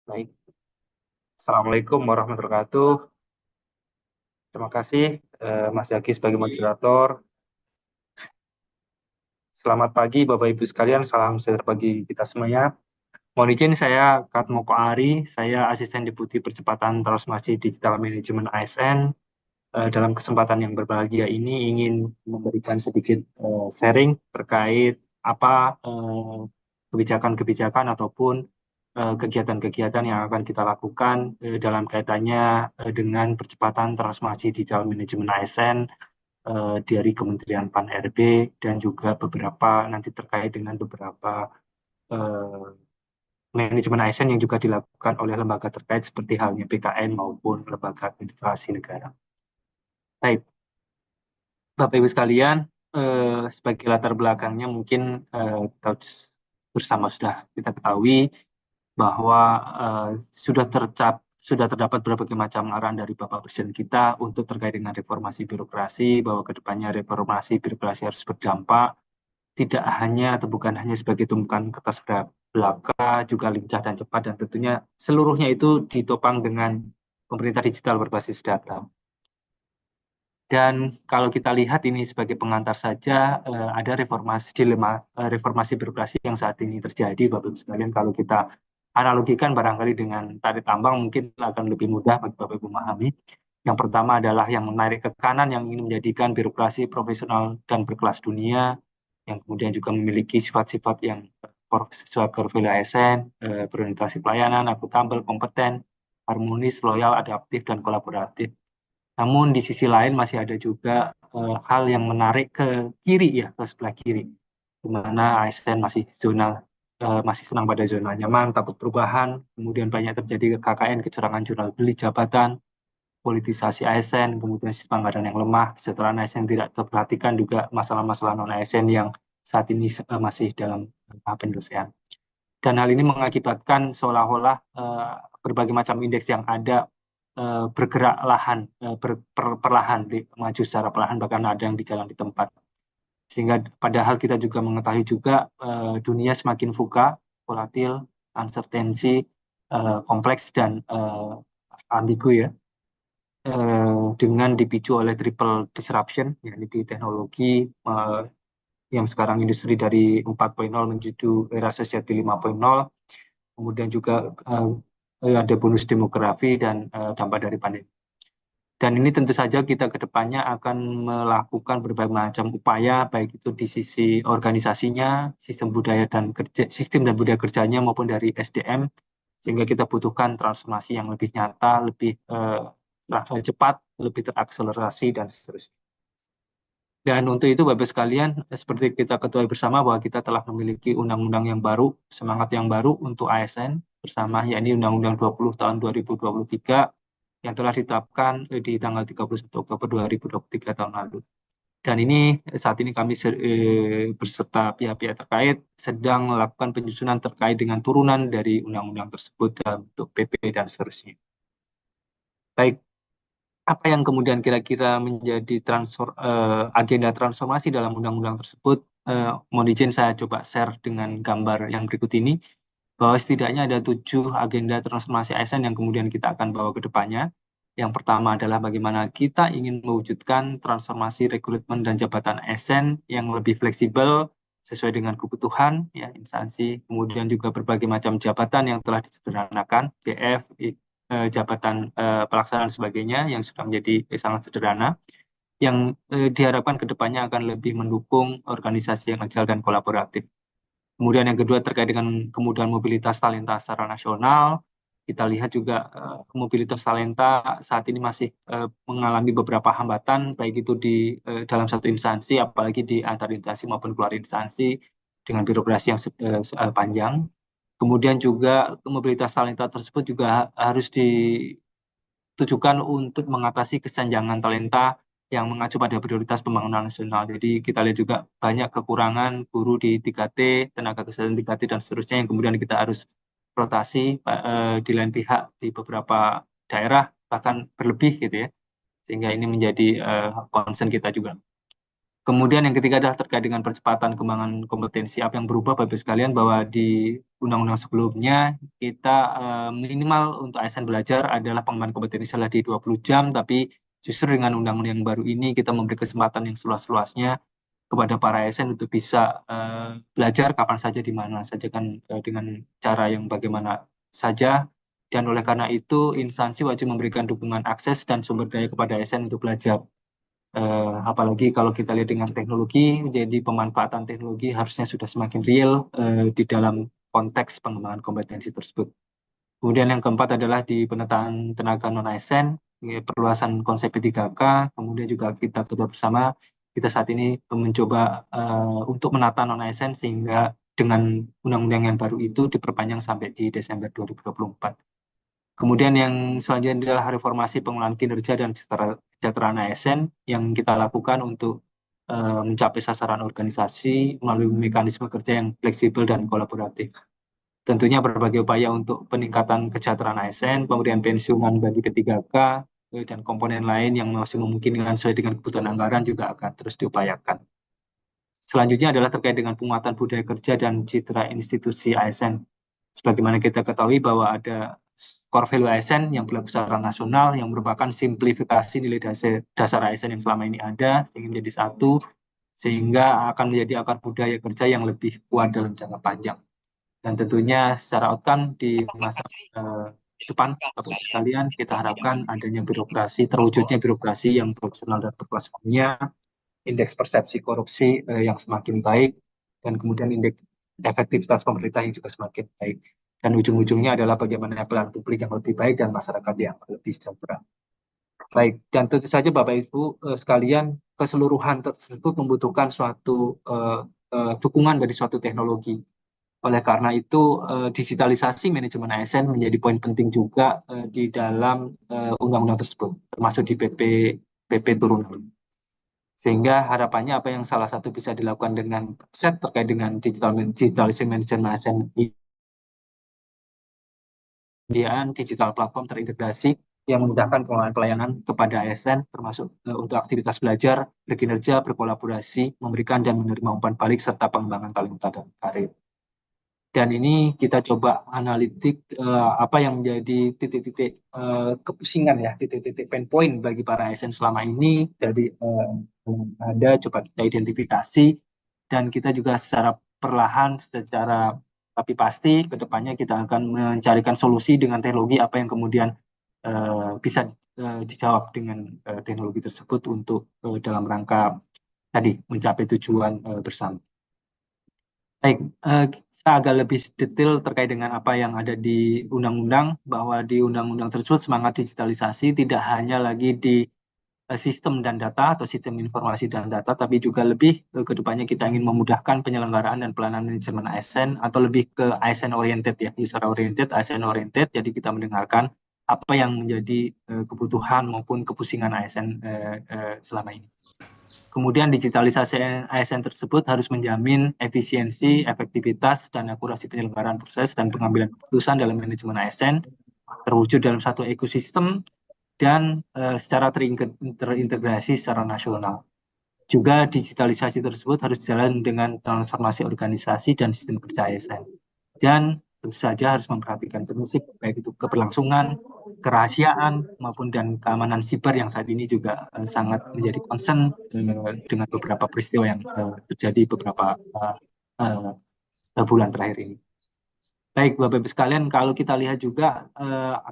Baik, Assalamualaikum warahmatullahi wabarakatuh. Terima kasih Mas Zaki sebagai moderator. Selamat pagi Bapak Ibu sekalian, salam sejahtera bagi kita semuanya. Mohon izin saya Katmoko Ari, saya Asisten Deputi Percepatan Transformasi Digital Manajemen ASN. Dalam kesempatan yang berbahagia ini ingin memberikan sedikit sharing terkait apa kebijakan-kebijakan ataupun kegiatan-kegiatan yang akan kita lakukan dalam kaitannya dengan percepatan transformasi digital manajemen ASN dari Kementerian Pan-RB dan juga beberapa nanti terkait dengan beberapa eh, manajemen ASN yang juga dilakukan oleh lembaga terkait seperti halnya BKN maupun lembaga administrasi negara. Baik, Bapak Ibu sekalian, sebagai latar belakangnya mungkin kita bersama sudah kita ketahui bahwa eh, sudah terdapat berbagai macam arahan dari Bapak Presiden kita untuk terkait dengan reformasi birokrasi, bahwa kedepannya reformasi birokrasi harus berdampak tidak hanya atau bukan hanya sebagai tumpukan kertas belaka, juga lincah dan cepat, dan tentunya seluruhnya itu ditopang dengan pemerintah digital berbasis data. Dan kalau kita lihat ini sebagai pengantar saja, ada dilema reformasi birokrasi yang saat ini terjadi, Bapak Ibu sekalian. Kalau kita analogikan barangkali dengan tarik tambang, mungkin akan lebih mudah bagi Bapak Ibu memahami. Yang pertama adalah yang menarik ke kanan, yang ingin menjadikan birokrasi profesional dan berkelas dunia, yang kemudian juga memiliki sifat-sifat yang sesuai profil ASN, berorientasi pelayanan, akuntabel, kompeten, harmonis, loyal, adaptif, dan kolaboratif. Namun di sisi lain masih ada juga hal yang menarik ke kiri ya, ke sebelah kiri, di mana ASN masih senang pada zona nyaman, takut perubahan, kemudian banyak terjadi KKN, kecurangan jual beli jabatan, politisasi ASN, kemudian sistem anggaran yang lemah, kesejahteraan ASN tidak terperhatikan, juga masalah-masalah non ASN yang saat ini masih dalam tahap penyelesaian. Dan hal ini mengakibatkan seolah-olah berbagai macam indeks yang ada bergerak perlahan, maju secara perlahan, bahkan ada yang di jalan di tempat. Sehingga padahal kita juga mengetahui juga dunia semakin VUCA, volatil, uncertainty, kompleks dan ambigu ya, dengan dipicu oleh triple disruption, yakni di teknologi, yang sekarang industri dari 4.0 menuju era society 5.0, kemudian juga ada bonus demografi dan dampak dari pandemi. Dan ini tentu saja kita ke depannya akan melakukan berbagai macam upaya, baik itu di sisi organisasinya, sistem dan budaya kerjanya maupun dari SDM, sehingga kita butuhkan transformasi yang lebih nyata, lebih cepat, lebih terakselerasi dan seterusnya. Dan untuk itu Bapak sekalian, seperti kita ketahui bersama bahwa kita telah memiliki undang-undang yang baru, semangat yang baru untuk ASN bersama, yakni Undang-Undang 20 tahun 2023 yang telah ditetapkan di tanggal 31 Oktober 2023 tahun lalu. Dan ini saat ini kami berserta pihak-pihak terkait sedang melakukan penyusunan terkait dengan turunan dari undang-undang tersebut dalam bentuk PP dan seterusnya. Baik, apa yang kemudian kira-kira menjadi agenda transformasi dalam undang-undang tersebut? Mohon izin saya coba share dengan gambar yang berikut ini, bahwa setidaknya ada 7 agenda transformasi ASN yang kemudian kita akan bawa ke depannya. Yang pertama adalah bagaimana kita ingin mewujudkan transformasi rekrutmen dan jabatan ASN yang lebih fleksibel sesuai dengan kebutuhan ya instansi, kemudian juga berbagai macam jabatan yang telah disederhanakan, JF, jabatan pelaksanaan dan sebagainya yang sudah menjadi sangat sederhana, yang diharapkan ke depannya akan lebih mendukung organisasi yang agile dan kolaboratif. Kemudian yang kedua terkait dengan kemudahan mobilitas talenta secara nasional, kita lihat juga mobilitas talenta saat ini masih mengalami beberapa hambatan, baik itu di dalam satu instansi, apalagi di antar instansi maupun keluar instansi, dengan birokrasi yang panjang. Kemudian juga mobilitas talenta tersebut juga harus ditujukan untuk mengatasi kesenjangan talenta yang mengacu pada prioritas pembangunan nasional. Jadi kita lihat juga banyak kekurangan guru di 3T, tenaga kesehatan 3T, dan seterusnya yang kemudian kita harus rotasi di lain pihak di beberapa daerah, bahkan berlebih gitu ya. Sehingga ini menjadi concern kita juga. Kemudian yang ketiga adalah terkait dengan percepatan kembangan kompetensi. Apa yang berubah Bapak sekalian bahwa di undang-undang sebelumnya kita minimal untuk ASN belajar adalah pengembangan kompetensi adalah di 20 jam, tapi justru dengan undang-undang yang baru ini kita memberi kesempatan yang seluas-luasnya kepada para ASN untuk bisa belajar kapan saja di mana saja kan dengan cara yang bagaimana saja, dan oleh karena itu instansi wajib memberikan dukungan akses dan sumber daya kepada ASN untuk belajar. Apalagi kalau kita lihat dengan teknologi, jadi pemanfaatan teknologi harusnya sudah semakin real di dalam konteks pengembangan kompetensi tersebut. Kemudian yang keempat adalah di penataan tenaga non-ASN, perluasan konsep P3K, kemudian juga kita ketahui bersama, kita saat ini mencoba untuk menata non-ASN sehingga dengan undang-undang yang baru itu diperpanjang sampai di Desember 2024. Kemudian yang selanjutnya adalah reformasi pengelolaan kinerja dan kesejahteraan ASN yang kita lakukan untuk mencapai sasaran organisasi melalui mekanisme kerja yang fleksibel dan kolaboratif. Tentunya berbagai upaya untuk peningkatan kesejahteraan ASN, pemberian pensiunan bagi P3K, dan komponen lain yang masih memungkinkan sesuai dengan kebutuhan anggaran juga akan terus diupayakan. Selanjutnya adalah terkait dengan penguatan budaya kerja dan citra institusi ASN. Sebagaimana kita ketahui bahwa ada core value ASN yang berlaku secara nasional yang merupakan simplifikasi nilai dasar ASN yang selama ini ada sehingga menjadi satu, sehingga akan menjadi akar budaya kerja yang lebih kuat dalam jangka panjang. Dan tentunya secara outcome di masa depan, Bapak Ibu sekalian, kita harapkan adanya birokrasi, terwujudnya birokrasi yang profesional dan berkelas dunia, indeks persepsi korupsi yang semakin baik, dan kemudian indeks efektivitas pemerintah yang juga semakin baik. Dan ujung-ujungnya adalah bagaimana pelayanan publik yang lebih baik dan masyarakat yang lebih sejahtera. Baik, dan tentu saja Bapak Ibu sekalian, keseluruhan tersebut membutuhkan suatu dukungan dari suatu teknologi. Oleh karena itu, digitalisasi manajemen ASN menjadi poin penting juga di dalam undang-undang tersebut, termasuk di PP turunan. Sehingga harapannya apa yang salah satu bisa dilakukan dengan set terkait dengan digitalisasi manajemen ASN, penyediaan digital platform terintegrasi yang memudahkan pengelolaan pelayanan kepada ASN, termasuk untuk aktivitas belajar, berkinerja, berkolaborasi, memberikan dan menerima umpan balik, serta pengembangan talenta dan karir. Dan ini kita coba analitik apa yang menjadi titik-titik kepusingan ya, titik-titik pain point bagi para ASN selama ini. Dari ada coba kita identifikasi, dan kita juga secara perlahan, secara tapi pasti kedepannya kita akan mencarikan solusi dengan teknologi apa yang kemudian bisa dijawab dengan teknologi tersebut untuk dalam rangka tadi mencapai tujuan bersama. Baik, kita agak lebih detail terkait dengan apa yang ada di undang-undang, bahwa di undang-undang tersebut semangat digitalisasi tidak hanya lagi di sistem dan data atau sistem informasi dan data, tapi juga lebih ke depannya kita ingin memudahkan penyelenggaraan dan pelayanan manajemen ASN atau lebih ke ASN oriented ya, user oriented, ASN oriented. Jadi kita mendengarkan apa yang menjadi kebutuhan maupun kepusingan ASN selama ini. Kemudian digitalisasi ASN tersebut harus menjamin efisiensi, efektivitas, dan akurasi penyelenggaraan proses dan pengambilan keputusan dalam manajemen ASN terwujud dalam satu ekosistem dan secara terintegrasi secara nasional. Juga digitalisasi tersebut harus jalan dengan transformasi organisasi dan sistem kerja ASN. Dan tentu saja harus memperhatikan prinsip baik itu keberlangsungan, kerahasiaan maupun dan keamanan siber yang saat ini juga sangat menjadi concern dengan beberapa peristiwa yang terjadi beberapa bulan terakhir ini. Baik, Bapak Ibu sekalian, kalau kita lihat juga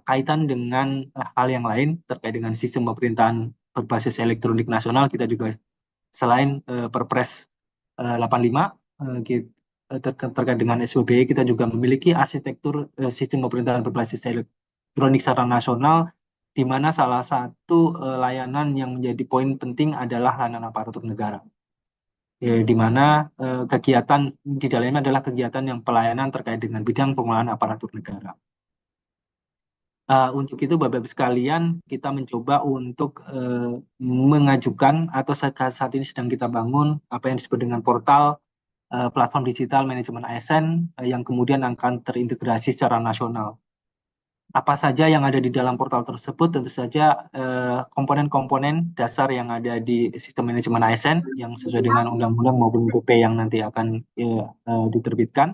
kaitan dengan hal yang lain terkait dengan sistem pemerintahan berbasis elektronik nasional, kita juga selain Perpres 85 terkait dengan SWB, kita juga memiliki arsitektur sistem pemerintahan berbasis elektronik secara nasional, di mana salah satu layanan yang menjadi poin penting adalah layanan aparatur negara. Di mana kegiatan di dalamnya adalah kegiatan yang pelayanan terkait dengan bidang pengelolaan aparatur negara. Untuk itu Bapak Ibu sekalian, kita mencoba untuk mengajukan atau saat ini sedang kita bangun apa yang disebut dengan portal platform digital manajemen ASN yang kemudian akan terintegrasi secara nasional. apa saja yang ada di dalam portal tersebut, tentu saja komponen-komponen dasar yang ada di sistem manajemen ASN yang sesuai dengan undang-undang maupun PP yang nanti akan diterbitkan,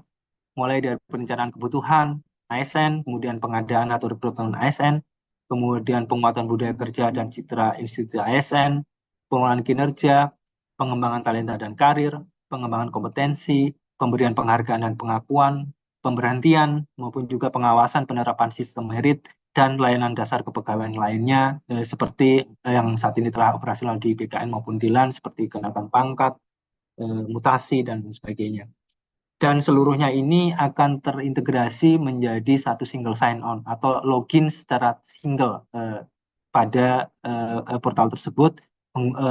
mulai dari perencanaan kebutuhan ASN, kemudian pengadaan atau rekrutmen ASN, kemudian penguatan budaya kerja dan citra institusi ASN, pengelolaan kinerja, pengembangan talenta dan karir, pengembangan kompetensi, pemberian penghargaan dan pengakuan, pemberhentian, maupun juga pengawasan penerapan sistem merit dan layanan dasar kepegawaian lainnya, seperti yang saat ini telah operasional di BKN maupun di LAN, seperti kenaikan pangkat, mutasi, dan sebagainya. Dan seluruhnya ini akan terintegrasi menjadi satu single sign-on atau login secara single pada portal tersebut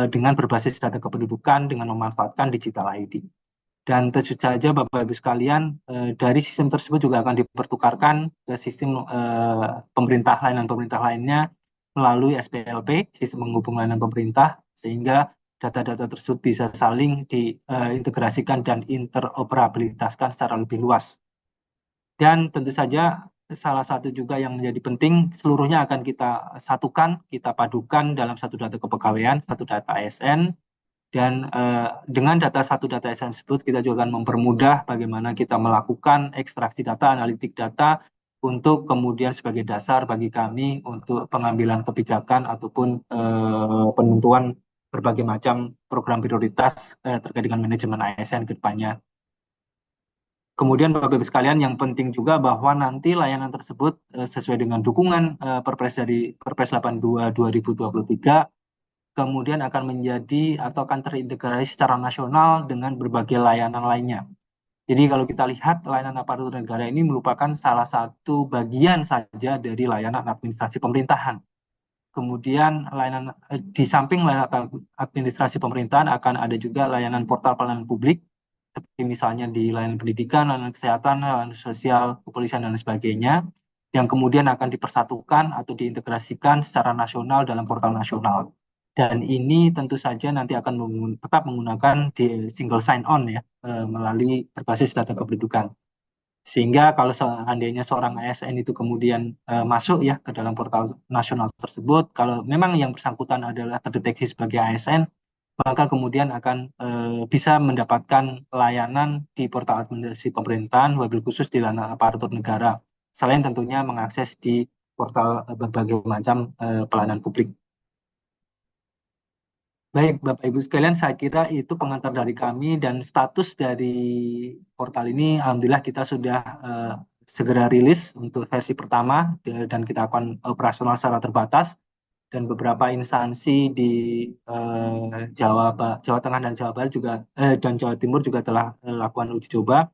dengan berbasis data kependudukan dengan memanfaatkan digital ID. Dan tentu saja Bapak Ibu sekalian, dari sistem tersebut juga akan dipertukarkan ke sistem pemerintah layanan pemerintah lainnya melalui SPLP, sistem penghubung layanan pemerintah, sehingga data-data tersebut bisa saling diintegrasikan dan interoperabilitaskan secara lebih luas. Dan tentu saja salah satu juga yang menjadi penting, seluruhnya akan kita satukan, kita padukan dalam satu data kepegawaian, satu data ASN, dan dengan satu data ASN tersebut, kita juga akan mempermudah bagaimana kita melakukan ekstraksi data, analitik data, untuk kemudian sebagai dasar bagi kami untuk pengambilan kebijakan ataupun penentuan berbagai macam program prioritas terkait dengan manajemen ASN ke depannya. Kemudian Bapak Ibu sekalian, yang penting juga bahwa nanti layanan tersebut sesuai dengan dukungan Perpres 82 2023 kemudian akan menjadi atau akan terintegrasi secara nasional dengan berbagai layanan lainnya. Jadi kalau kita lihat layanan aparatur negara ini merupakan salah satu bagian saja dari layanan administrasi pemerintahan. Kemudian di samping layanan administrasi pemerintahan akan ada juga layanan portal pelayanan publik, seperti misalnya di layanan pendidikan, layanan kesehatan, layanan sosial, kepolisian, dan sebagainya, yang kemudian akan dipersatukan atau diintegrasikan secara nasional dalam portal nasional. Dan ini tentu saja nanti akan tetap menggunakan di single sign-on ya, melalui berbasis data kependudukan. Sehingga kalau seandainya seorang ASN itu kemudian masuk ya ke dalam portal nasional tersebut, kalau memang yang bersangkutan adalah terdeteksi sebagai ASN, maka kemudian akan bisa mendapatkan layanan di portal administrasi pemerintahan, wabil khusus di layanan aparatur negara. Selain tentunya mengakses di portal berbagai macam pelayanan publik. Baik, Bapak Ibu sekalian, saya kira itu pengantar dari kami dan status dari portal ini, alhamdulillah kita sudah segera rilis untuk versi pertama dan kita akan operasional secara terbatas dan beberapa instansi di Jawa Tengah dan Jawa Barat juga dan Jawa Timur juga telah lakukan uji coba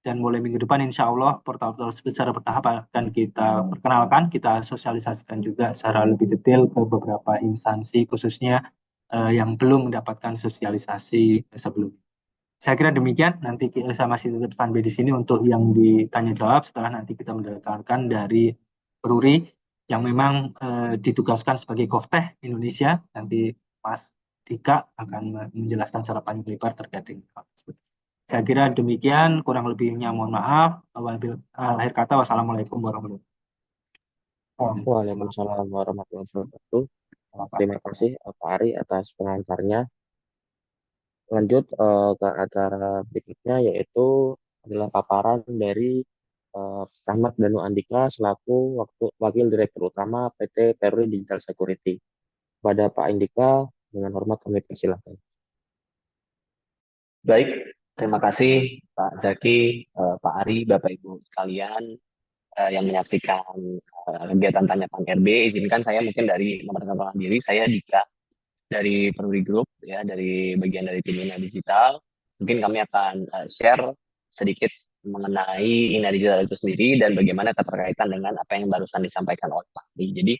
dan mulai minggu depan insya Allah portal tersebut secara bertahap akan kita perkenalkan, kita sosialisasikan juga secara lebih detail ke beberapa instansi khususnya yang belum mendapatkan sosialisasi sebelumnya. Saya kira demikian, nanti saya masih tetap standby di sini untuk yang ditanya jawab setelah nanti kita mendengarkan dari Peruri yang memang ditugaskan sebagai Kofteh Indonesia, nanti Mas Dika akan menjelaskan secara panjang lebar terkait dengan hal tersebut. Saya kira demikian, kurang lebihnya mohon maaf. Akhir kata, wassalamualaikum warahmatullahi wabarakatuh. Waalaikumsalam warahmatullahi wabarakatuh. Terima kasih Pak Ari atas pengantarnya. Lanjut ke acara berikutnya yaitu adalah paparan dari Rahmat Danu Andika selaku Wakil Direktur Utama PT Peruri Digital Security. Pada Pak Andika, dengan hormat kami persilahkan. Baik, terima kasih Pak Zaki, Pak Ari, Bapak Ibu sekalian yang menyaksikan kegiatan Tanya Pang RB. Izinkan saya mungkin dari memperkenalkan diri, saya Dika dari Peruri Group, ya, dari bagian dari tim Ina Digital. Mungkin kami akan share sedikit mengenai Ina Digital itu sendiri dan bagaimana keterkaitan dengan apa yang barusan disampaikan oleh Pak Ari. Jadi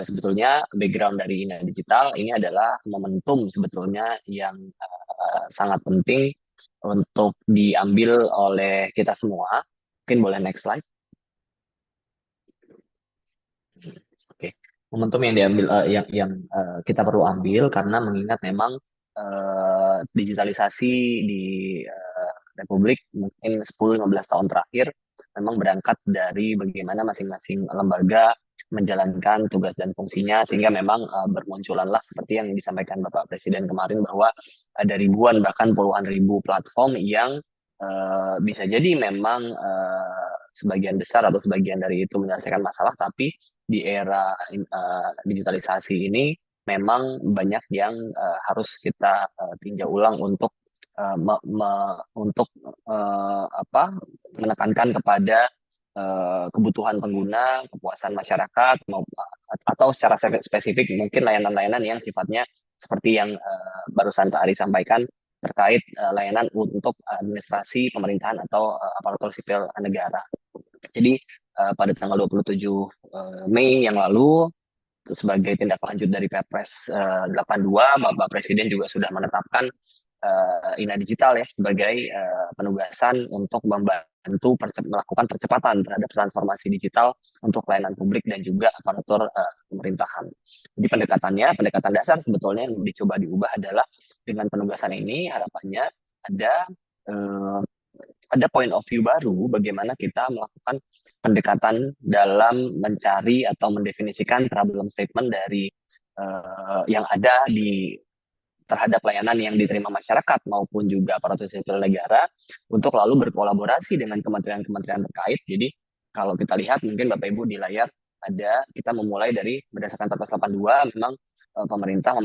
sebetulnya background dari Ina Digital ini adalah momentum sebetulnya yang sangat penting untuk diambil oleh kita semua. Mungkin boleh next slide. Oke, momentum yang diambil yang kita perlu ambil karena mengingat memang digitalisasi di Republik mungkin 10-15 tahun terakhir memang berangkat dari bagaimana masing-masing lembaga menjalankan tugas dan fungsinya, sehingga memang bermunculanlah seperti yang disampaikan Bapak Presiden kemarin bahwa ada ribuan bahkan puluhan ribu platform yang bisa jadi memang sebagian besar atau sebagian dari itu menyelesaikan masalah, tapi di era digitalisasi ini memang banyak yang harus kita tinjau ulang untuk apa, menekankan kepada kebutuhan pengguna, kepuasan masyarakat, atau secara spesifik mungkin layanan-layanan yang sifatnya seperti yang barusan Pak Ari sampaikan terkait layanan untuk administrasi pemerintahan atau aparatur sipil negara. Jadi pada tanggal 27 Mei yang lalu, sebagai tindak lanjut dari Perpres 82, Bapak Presiden juga sudah menetapkan INA Digital ya sebagai penugasan untuk membantu melakukan percepatan terhadap transformasi digital untuk pelayanan publik dan juga aparatur pemerintahan. Jadi pendekatan dasar sebetulnya yang dicoba diubah adalah dengan penugasan ini harapannya ada point of view baru bagaimana kita melakukan pendekatan dalam mencari atau mendefinisikan problem statement dari yang ada di terhadap layanan yang diterima masyarakat maupun juga aparatur sipil negara untuk lalu berkolaborasi dengan kementerian-kementerian terkait. Jadi kalau kita lihat mungkin Bapak Ibu di layar ada kita memulai dari berdasarkan Perpres 82 memang pemerintah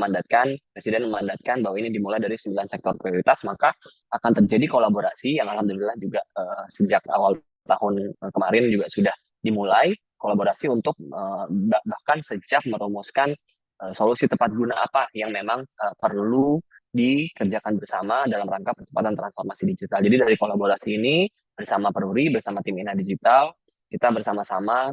Presiden memandatkan bahwa ini dimulai dari 9 sektor prioritas, maka akan terjadi kolaborasi yang alhamdulillah juga sejak awal tahun kemarin juga sudah dimulai kolaborasi untuk bahkan sejak merumuskan solusi tepat guna apa yang memang perlu dikerjakan bersama dalam rangka percepatan transformasi digital. Jadi dari kolaborasi ini bersama Peruri, bersama tim INA Digital, kita bersama-sama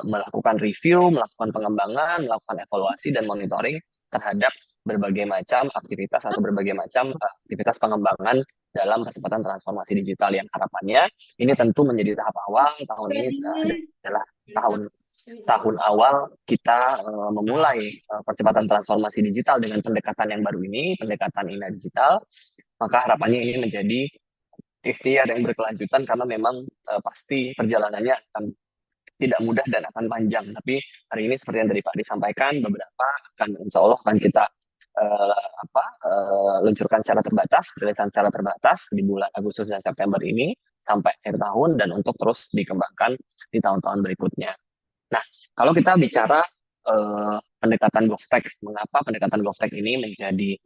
melakukan review, melakukan pengembangan, melakukan evaluasi dan monitoring terhadap berbagai macam aktivitas atau berbagai macam aktivitas pengembangan dalam percepatan transformasi digital yang harapannya ini tentu menjadi tahap awal. Tahun ini adalah tahun awal kita memulai percepatan transformasi digital dengan pendekatan yang baru ini, pendekatan INA Digital, maka harapannya ini menjadi ikhtiar yang berkelanjutan karena memang pasti perjalanannya akan tidak mudah dan akan panjang. Tapi hari ini seperti yang tadi Pak disampaikan, beberapa akan insya Allah akan kita luncurkan secara terbatas, riliskan secara terbatas di bulan Agustus dan September ini sampai akhir tahun dan untuk terus dikembangkan di tahun-tahun berikutnya. Nah, kalau kita bicara pendekatan GovTech, mengapa pendekatan GovTech ini menjadi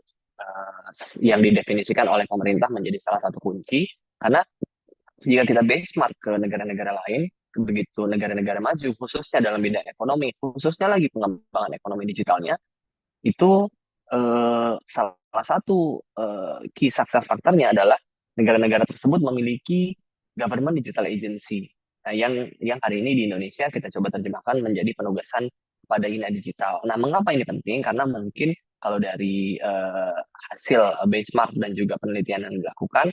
yang didefinisikan oleh pemerintah menjadi salah satu kunci? Karena jika kita benchmark ke negara-negara lain, begitu negara-negara maju, khususnya dalam bidang ekonomi, khususnya lagi pengembangan ekonomi digitalnya, itu salah satu key success factor-nya adalah negara-negara tersebut memiliki government digital agency. Nah, yang hari ini di Indonesia kita coba terjemahkan menjadi penugasan pada INA Digital. Nah, mengapa ini penting? Karena mungkin kalau dari hasil benchmark dan juga penelitian yang dilakukan,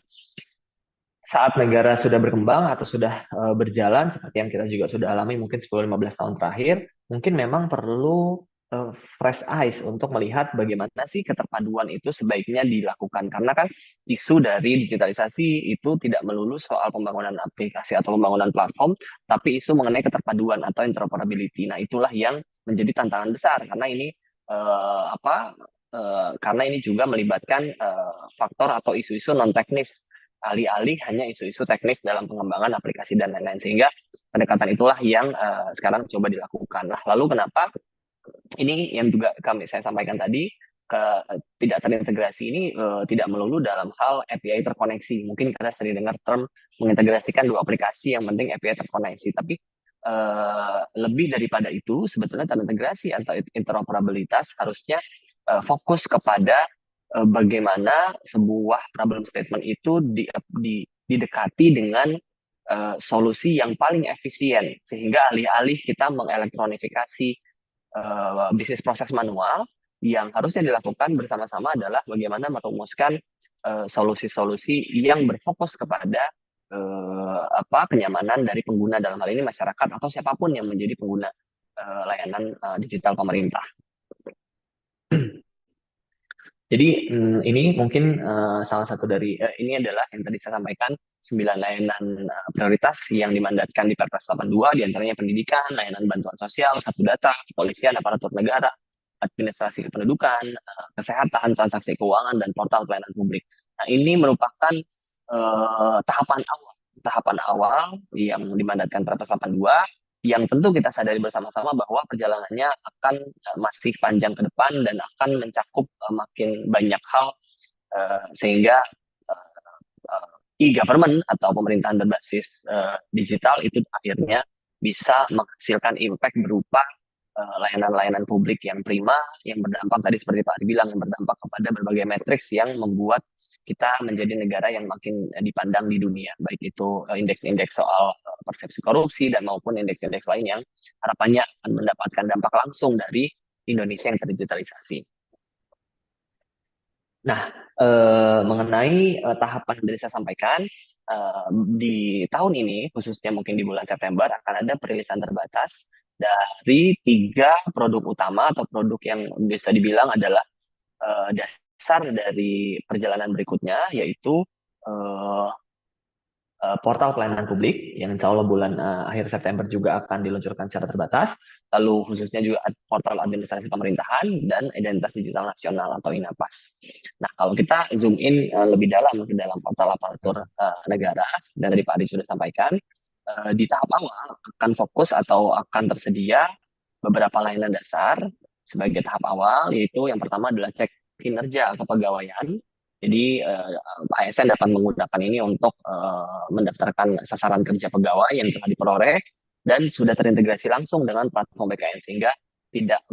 saat negara sudah berkembang atau sudah berjalan, seperti yang kita juga sudah alami mungkin 10-15 tahun terakhir, mungkin memang perlu fresh eyes untuk melihat bagaimana sih keterpaduan itu sebaiknya dilakukan. Karena kan isu dari digitalisasi itu tidak melulu soal pembangunan aplikasi atau pembangunan platform, tapi isu mengenai keterpaduan atau interoperability. Nah, itulah yang menjadi tantangan besar karena ini karena ini juga melibatkan faktor atau isu-isu non teknis alih-alih hanya isu-isu teknis dalam pengembangan aplikasi dan lain-lain, sehingga pendekatan itulah yang sekarang coba dilakukan. Nah, lalu kenapa ini yang juga saya sampaikan tadi, tidak terintegrasi ini tidak melulu dalam hal API terkoneksi. Mungkin kita sering dengar term mengintegrasikan dua aplikasi, yang penting API terkoneksi. Tapi lebih daripada itu, sebetulnya terintegrasi atau interoperabilitas harusnya fokus kepada bagaimana sebuah problem statement itu didekati dengan solusi yang paling efisien, sehingga alih-alih kita mengelektronifikasi bisnis proses manual, yang harusnya dilakukan bersama-sama adalah bagaimana merumuskan solusi-solusi yang berfokus kepada kenyamanan dari pengguna, dalam hal ini masyarakat atau siapapun yang menjadi pengguna layanan digital pemerintah. Jadi ini mungkin salah satu dari ini adalah yang tadi saya sampaikan 9 layanan prioritas yang dimandatkan di Perpres 82, diantaranya pendidikan, layanan bantuan sosial, satu data, kepolisian, aparatur negara, administrasi kependudukan, kesehatan, transaksi keuangan, dan portal pelayanan publik. Nah, ini merupakan tahapan awal yang dimandatkan Perpres 82 yang tentu kita sadari bersama-sama bahwa perjalanannya akan masih panjang ke depan dan akan mencakup makin banyak hal sehingga e-government atau pemerintahan berbasis digital itu akhirnya bisa menghasilkan impact berupa layanan-layanan publik yang prima, yang berdampak tadi seperti Pak Ari bilang, yang berdampak kepada berbagai matriks yang membuat kita menjadi negara yang makin dipandang di dunia, baik itu indeks-indeks soal persepsi korupsi dan maupun indeks-indeks lain yang harapannya akan mendapatkan dampak langsung dari Indonesia yang terdigitalisasi. Nah, mengenai tahapan yang tadi saya sampaikan, di tahun ini, khususnya mungkin di bulan September, akan ada perilisan terbatas dari 3 produk utama atau produk yang bisa dibilang adalah dasar dari perjalanan berikutnya, yaitu portal pelayanan publik yang insya Allah bulan akhir September juga akan diluncurkan secara terbatas, lalu khususnya juga portal administrasi pemerintahan dan identitas digital nasional atau INAPAS. Nah, kalau kita zoom in lebih dalam ke dalam portal aparatur negara, dan tadi Pak Adi sudah sampaikan, di tahap awal akan fokus atau akan tersedia beberapa layanan dasar sebagai tahap awal, yaitu yang pertama adalah cek kinerja kepegawaian. Jadi ASN dapat menggunakan ini untuk mendaftarkan sasaran kerja pegawai yang telah diperoleh dan sudah terintegrasi langsung dengan platform BKN sehingga tidak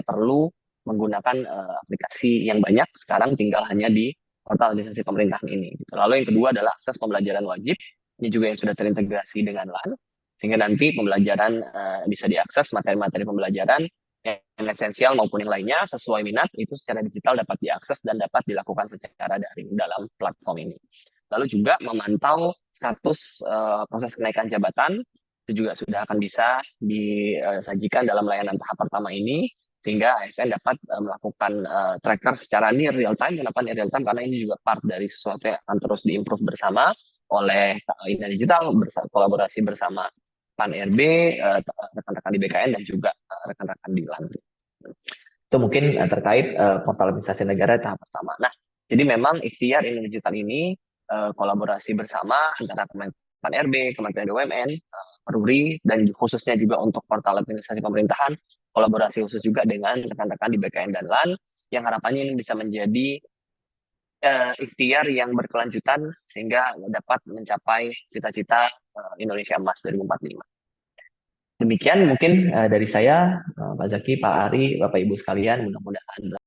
perlu menggunakan aplikasi yang banyak, sekarang tinggal hanya di portal administrasi pemerintahan ini. Lalu yang kedua adalah akses pembelajaran wajib, ini juga yang sudah terintegrasi dengan LAN sehingga nanti pembelajaran bisa diakses, materi-materi pembelajaran yang esensial maupun yang lainnya sesuai minat itu secara digital dapat diakses dan dapat dilakukan secara daring dalam platform ini. Lalu juga memantau status proses kenaikan jabatan itu juga sudah akan bisa disajikan dalam layanan tahap pertama ini sehingga ASN dapat melakukan tracker secara near real time. Kenapa near real time? Karena ini juga part dari sesuatu yang akan terus diimprove bersama oleh Ina Digital kolaborasi bersama PAN-RB, rekan-rekan di BKN dan juga rekan-rekan di LAN. Itu mungkin terkait portal administrasi negara tahap pertama. Nah, jadi memang ikhtiar Ina Digital ini kolaborasi bersama antara PAN-RB, Kementerian BUMN, Peruri, dan khususnya juga untuk portal administrasi pemerintahan, kolaborasi khusus juga dengan rekan-rekan di BKN dan LAN, yang harapannya ini bisa menjadi ikhtiar yang berkelanjutan sehingga dapat mencapai cita-cita Indonesia Emas 2045. Demikian mungkin dari saya, Pak Zaki, Pak Ari, Bapak Ibu sekalian, mudah-mudahan